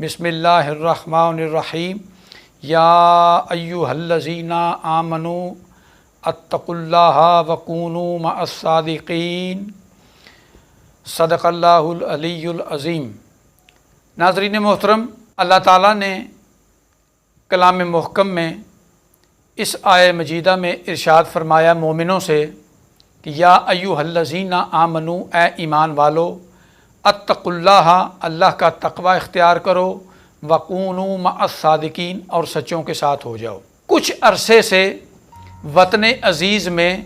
बिस्मिल्लाहिर्रहमानिर्रहीम। या अय्युहल्लज़ीना आमनू अत्तकुल्लाहा वकूनू मअस्सादिकीन। सदक़ल्लाहुल अलीयुल अज़ीम। नाज़रीन मोहतरम, अल्लाह ताला ने कलाम मुहकम में इस आय मजीदा में इरशाद फरमाया मोमिनों से कि या अय्युहल्लज़ीना आमनू, ए ईमान वालो, अत्तकुल्लाहा, अल्लाह का तक़वा इख्तियार करो, वकूनू मअस्सादिकीन, और सच्चों के साथ हो जाओ। कुछ अरसे से वतन अज़ीज़ में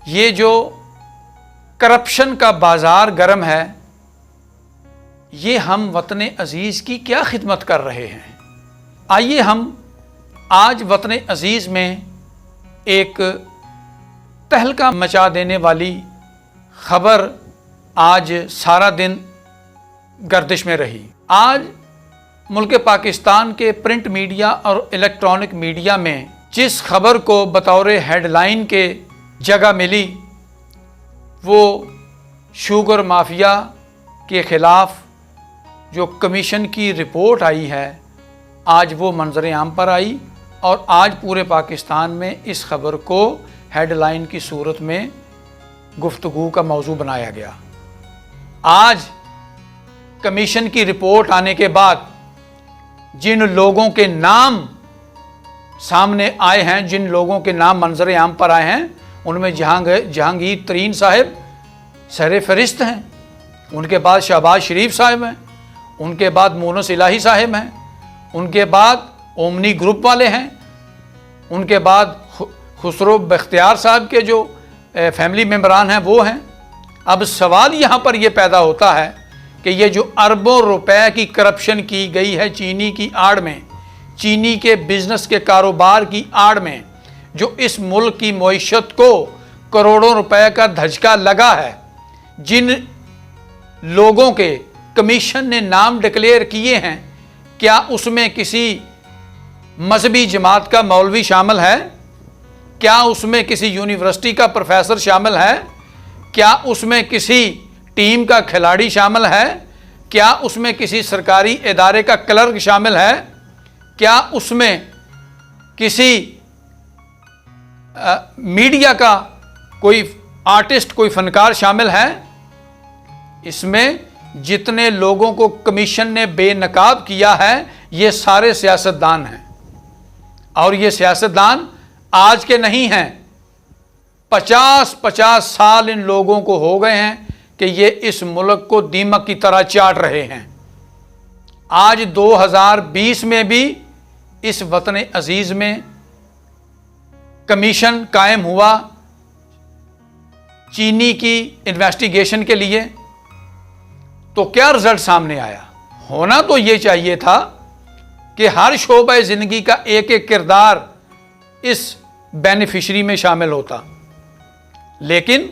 ये जो करप्शन का बाज़ार गर्म है, ये हम वतन अज़ीज़ की क्या खिदमत कर रहे हैं। आइए हम आज वतन अज़ीज़ में एक तहलका मचा देने वाली ख़बर आज सारा दिन गर्दिश में रही। आज मुल्क पाकिस्तान के प्रिंट मीडिया और इलेक्ट्रॉनिक मीडिया में जिस खबर को बतौर हेडलाइन के जगह मिली, वो शुगर माफिया के ख़िलाफ़ जो कमीशन की रिपोर्ट आई है, आज वो मंजर आम पर आई और आज पूरे पाकिस्तान में इस खबर को हेडलाइन की सूरत में गुफ्तगू का मौजू बनाया गया। आज कमीशन की रिपोर्ट आने के बाद जिन लोगों के नाम सामने आए हैं, जिन लोगों के नाम मंजर आम पर आए हैं, उनमें जहांगीर तरीन साहब सर फहरिस्त हैं, उनके बाद शहबाज शरीफ साहब हैं, उनके बाद मोनस इलाही साहब हैं, उनके बाद ओमनी ग्रुप वाले हैं, उनके बाद खुसरो बख्तियार साहब के जो फैमिली मेम्बरान हैं वो हैं। अब सवाल यहाँ पर यह पैदा होता है कि ये जो अरबों रुपए की करप्शन की गई है चीनी की आड़ में, चीनी के बिज़नेस के कारोबार की आड़ में, जो इस मुल्क की मईशत को करोड़ों रुपए का धचका लगा है, जिन लोगों के कमीशन ने नाम डिक्लेयर किए हैं, क्या उसमें किसी मजहबी जमात का मौलवी शामिल है? क्या उसमें किसी यूनिवर्सिटी का प्रोफेसर शामिल है? क्या उसमें किसी टीम का खिलाड़ी शामिल है? क्या उसमें किसी सरकारी इदारे का क्लर्क शामिल है? क्या उसमें किसी मीडिया का कोई आर्टिस्ट, कोई फनकार शामिल है? इसमें जितने लोगों को कमीशन ने बेनकाब किया है, ये सारे सियासतदान हैं, और ये सियासतदान आज के नहीं हैं। 50-50 साल इन लोगों को हो गए हैं कि ये इस मुल्क को दीमक की तरह चाट रहे हैं। आज 2020 में भी इस वतन अजीज में कमीशन कायम हुआ चीनी की इन्वेस्टिगेशन के लिए, तो क्या रिजल्ट सामने आया? होना तो ये चाहिए था कि हर शोबे ज़िंदगी का एक एक किरदार इस बेनिफिशरी में शामिल होता, लेकिन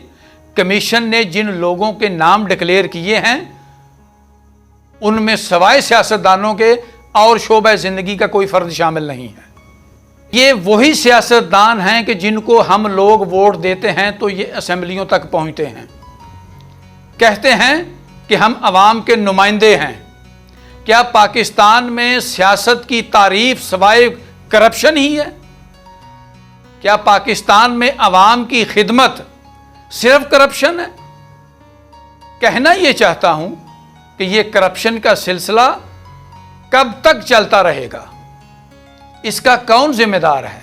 कमीशन ने जिन लोगों के नाम डिक्लेयर किए हैं, उनमें सवाए सियासतदानों के और शोबे ज़िंदगी का कोई फ़र्द शामिल नहीं है। ये वही सियासतदान हैं कि जिनको हम लोग वोट देते हैं तो ये असेंबलियों तक पहुँचते हैं, कहते हैं कि हम अवाम के नुमाइंदे हैं। क्या पाकिस्तान में सियासत की तारीफ सवाए करप्शन ही है? क्या पाकिस्तान में अवाम की खिदमत सिर्फ करप्शन है? कहना ये चाहता हूं कि ये करप्शन का सिलसिला कब तक चलता रहेगा, इसका कौन जिम्मेदार है?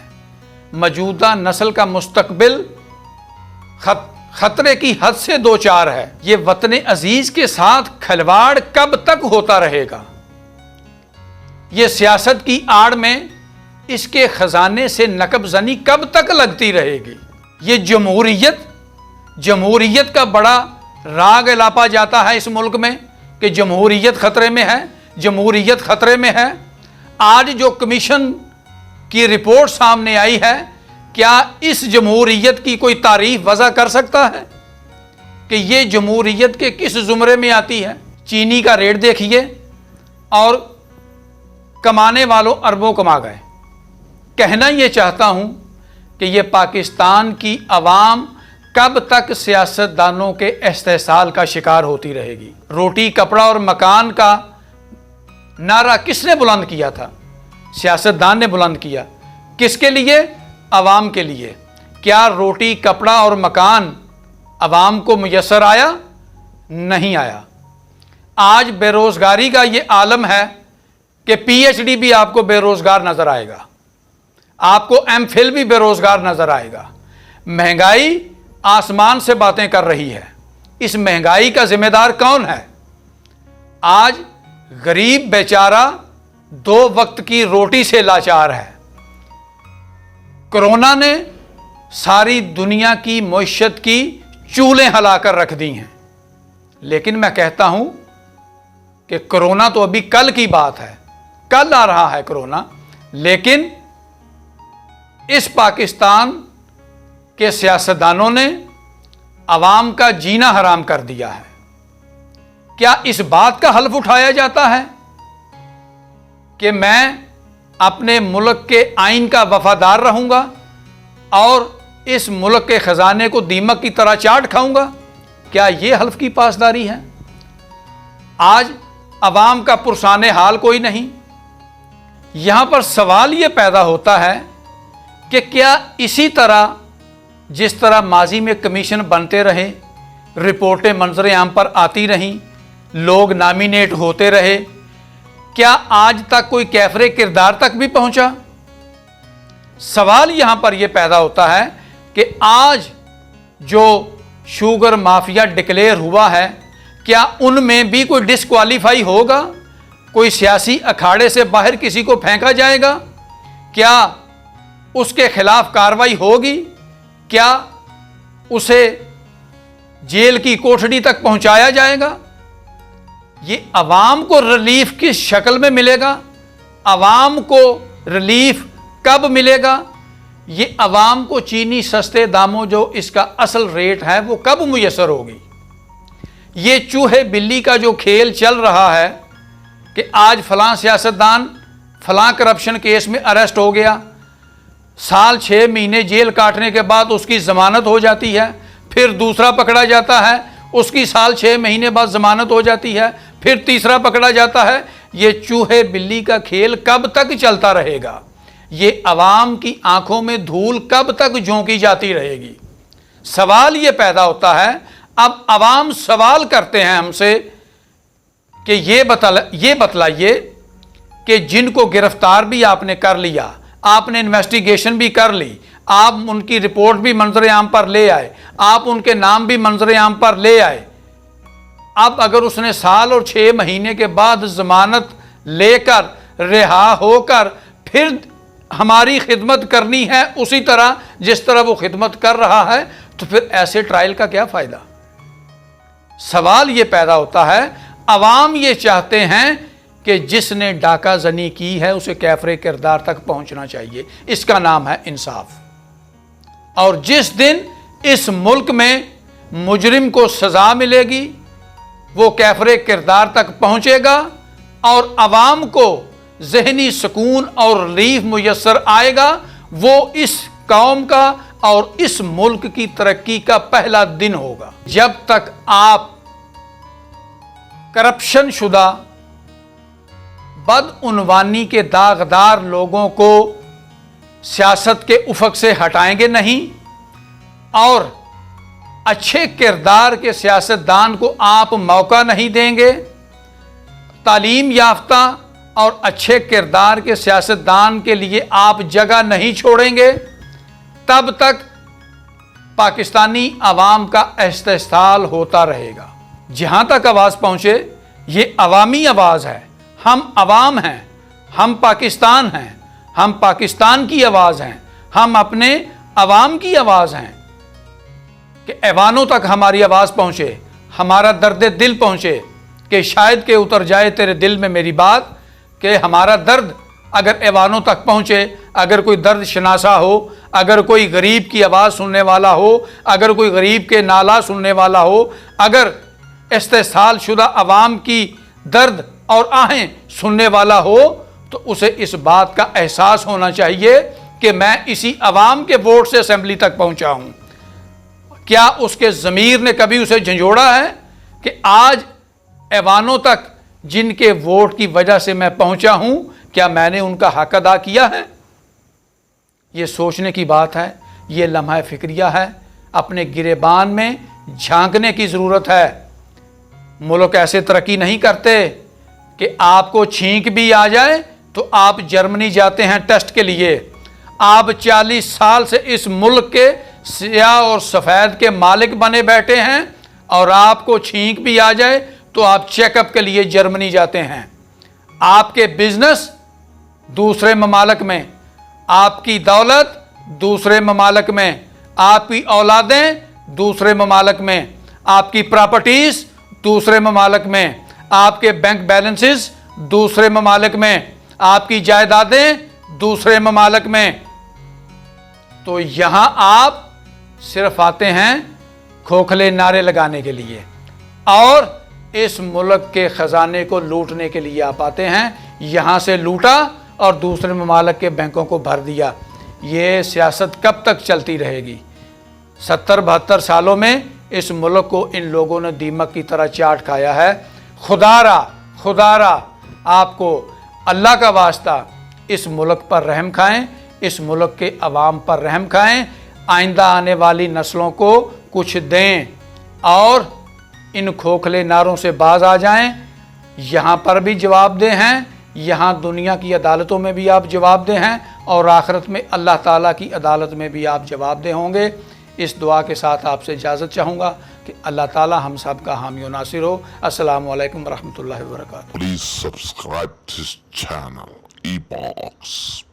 मौजूदा नस्ल का मुस्तकबिल खतरे की हद से दो चार है। ये वतन अजीज के साथ खिलवाड़ कब तक होता रहेगा? ये सियासत की आड़ में इसके खजाने से नकबजनी कब तक लगती रहेगी? ये जमहूरियत का बड़ा राग लापा जाता है इस मुल्क में कि जमहूरियत खतरे में है, जमहूरियत खतरे में है। आज जो कमीशन की रिपोर्ट सामने आई है, क्या इस जमहूरियत की कोई तारीफ वजह कर सकता है कि ये जमहूरियत के किस जुमरे में आती है? चीनी का रेट देखिए और कमाने वालों अरबों कमा गए। कहना ये चाहता हूं कि ये पाकिस्तान की अवाम कब तक सियासतदानों के इस्तेहसाल का शिकार होती रहेगी? रोटी, कपड़ा और मकान का नारा किसने बुलंद किया था? सियासतदान ने बुलंद किया। किसके लिए? अवाम के लिए। क्या रोटी, कपड़ा और मकान अवाम को मुयस्सर आया? नहीं आया। आज बेरोजगारी का ये आलम है कि पीएचडी भी आपको बेरोजगार नजर आएगा, आपको एमफिल भी बेरोजगार नजर आएगा। महंगाई आसमान से बातें कर रही है। इस महंगाई का जिम्मेदार कौन है? आज गरीब बेचारा 2 वक्त की रोटी से लाचार है। कोरोना ने सारी दुनिया की मईशत की चूल्हें हिलाकर रख दी हैं। लेकिन मैं कहता हूं कि कोरोना तो अभी कल की बात है, कल आ रहा है कोरोना। लेकिन इस पाकिस्तान के सियासतदानों ने अवाम का जीना हराम कर दिया है। क्या इस बात का हल्फ उठाया जाता है कि मैं अपने मुल्क के आइन का वफादार रहूंगा और इस मुल्क के खजाने को दीमक की तरह चाट खाऊंगा? क्या यह हल्फ की पासदारी है? आज अवाम का पुरसाने हाल कोई नहीं। यहां पर सवाल यह पैदा होता है कि क्या इसी तरह, जिस तरह माजी में कमीशन बनते रहे, रिपोर्टें मंजर आम पर आती रहीं, लोग नॉमिनेट होते रहे, क्या आज तक कोई कैफरे किरदार तक भी पहुंचा? सवाल यहां पर यह पैदा होता है कि आज जो शुगर माफिया डिक्लेयर हुआ है, क्या उनमें भी कोई डिस्क्वालीफाई होगा? कोई सियासी अखाड़े से बाहर किसी को फेंका जाएगा? क्या उसके खिलाफ कार्रवाई होगी? क्या उसे जेल की कोठड़ी तक पहुंचाया जाएगा? ये अवाम को रिलीफ किस शक्ल में मिलेगा? अवाम को रिलीफ कब मिलेगा? ये अवाम को चीनी सस्ते दामों जो इसका असल रेट है वो कब मुयस्सर होगी? ये चूहे बिल्ली का जो खेल चल रहा है कि आज फलां सियासतदान फलां करप्शन केस में अरेस्ट हो गया, साल 6 महीने जेल काटने के बाद उसकी जमानत हो जाती है, फिर दूसरा पकड़ा जाता है, उसकी साल 6 महीने बाद जमानत हो जाती है, फिर तीसरा पकड़ा जाता है। ये चूहे बिल्ली का खेल कब तक चलता रहेगा? ये अवाम की आंखों में धूल कब तक झोंकी जाती रहेगी? सवाल ये पैदा होता है। अब अवाम सवाल करते हैं हमसे कि ये बतलाइए कि जिनको गिरफ्तार भी आपने कर लिया, आपने इन्वेस्टिगेशन भी कर ली, आप उनकी रिपोर्ट भी मंजर आम पर ले आए, आप उनके नाम भी मंजर आम पर ले आए, अब अगर उसने साल और 6 महीने के बाद जमानत लेकर रिहा होकर फिर हमारी खिदमत करनी है उसी तरह जिस तरह वो खिदमत कर रहा है, तो फिर ऐसे ट्रायल का क्या फायदा? सवाल ये पैदा होता है। अवाम ये चाहते हैं कि जिसने डाका जनी की है उसे कैफरे किरदार तक पहुंचना चाहिए। इसका नाम है इंसाफ। और जिस दिन इस मुल्क में मुजरिम को सजा मिलेगी, वो कैफरे किरदार तक पहुंचेगा और अवाम को जहनी सुकून और रिलीफ मुयस्सर आएगा, वो इस कौम का और इस मुल्क की तरक्की का पहला दिन होगा। जब तक आप करप्शन शुदा बदउनवानी के दागदार लोगों को सियासत के उफक से हटाएंगे नहीं और अच्छे किरदार के सियासतदान को आप मौका नहीं देंगे, तालीम याफ्ता और अच्छे किरदार के सियासतदान के लिए आप जगह नहीं छोड़ेंगे, तब तक पाकिस्तानी अवाम का इस्तेहसाल होता रहेगा। जहाँ तक आवाज़ पहुँचे, ये अवामी आवाज़ है। हम अवाम हैं, हम पाकिस्तान हैं, हम पाकिस्तान की आवाज़ हैं, हम अपने अवाम की आवाज़ हैं कि ऐवानों तक हमारी आवाज़ पहुँचे, हमारा दर्द दिल पहुँचे कि शायद के उतर जाए तेरे दिल में मेरी बात, कि हमारा दर्द अगर ऐवानों तक पहुँचे, अगर कोई दर्द शनासा हो, अगर कोई गरीब की आवाज़ सुनने वाला हो, अगर कोई गरीब के नाला सुनने वाला हो, अगर इस्तेहसाल शुदा अवाम की दर्द और आहें सुनने वाला हो, तो उसे इस बात का एहसास होना चाहिए कि मैं इसी अवाम के वोट से असेंबली तक पहुंचा हूं। क्या उसके ज़मीर ने कभी उसे झंझोड़ा है कि आज ऐवानों तक जिनके वोट की वजह से मैं पहुंचा हूं, क्या मैंने उनका हक अदा किया है? ये सोचने की बात है, ये लम्हा फिक्रिया है। अपने गिरेबान में झांकने की ज़रूरत है। मुल्क ऐसे तरक्की नहीं करते कि आपको छींक भी आ जाए तो आप जर्मनी जाते हैं टेस्ट के लिए। आप 40 साल से इस मुल्क के स्याह और सफ़ेद के मालिक बने बैठे हैं और आपको छींक भी आ जाए तो आप चेकअप के लिए जर्मनी जाते हैं। आपके बिजनेस दूसरे ममालिक में, आपकी दौलत दूसरे ममालिक में, आपकी औलादें दूसरे ममालिक में, आपकी प्रॉपर्टीज़ दूसरे ममालिक में, आपके बैंक बैलेंसेस दूसरे ममालिक में, आपकी जायदादें दूसरे ममालिक में। तो यहां आप सिर्फ आते हैं खोखले नारे लगाने के लिए और इस मुल्क के ख़जाने को लूटने के लिए आप आते हैं। यहां से लूटा और दूसरे ममालिक के बैंकों को भर दिया। ये सियासत कब तक चलती रहेगी? 70-72 सालों में इस मुल्क को इन लोगों ने दीमक की तरह चाट खाया है। खुदारा आपको अल्लाह का वास्ता इस मुल्क पर रहम खाएं, इस मुल्क के अवाम पर रहम खाएं, आइंदा आने वाली नस्लों को कुछ दें और इन खोखले नारों से बाज आ जाएं। यहाँ पर भी जवाबदेह हैं, यहाँ दुनिया की अदालतों में भी आप जवाबदेह हैं और आखिरत में अल्लाह ताला की अदालत में भी आप जवाबदेह होंगे। इस दुआ के साथ आपसे इजाज़त चाहूँगा कि अल्लाह ताला हम सब का हामी और नासिर हो। अस्सलामु अलैकुम रहमतुल्लाहि व बरकातुहू। Please subscribe to this channel, eBox.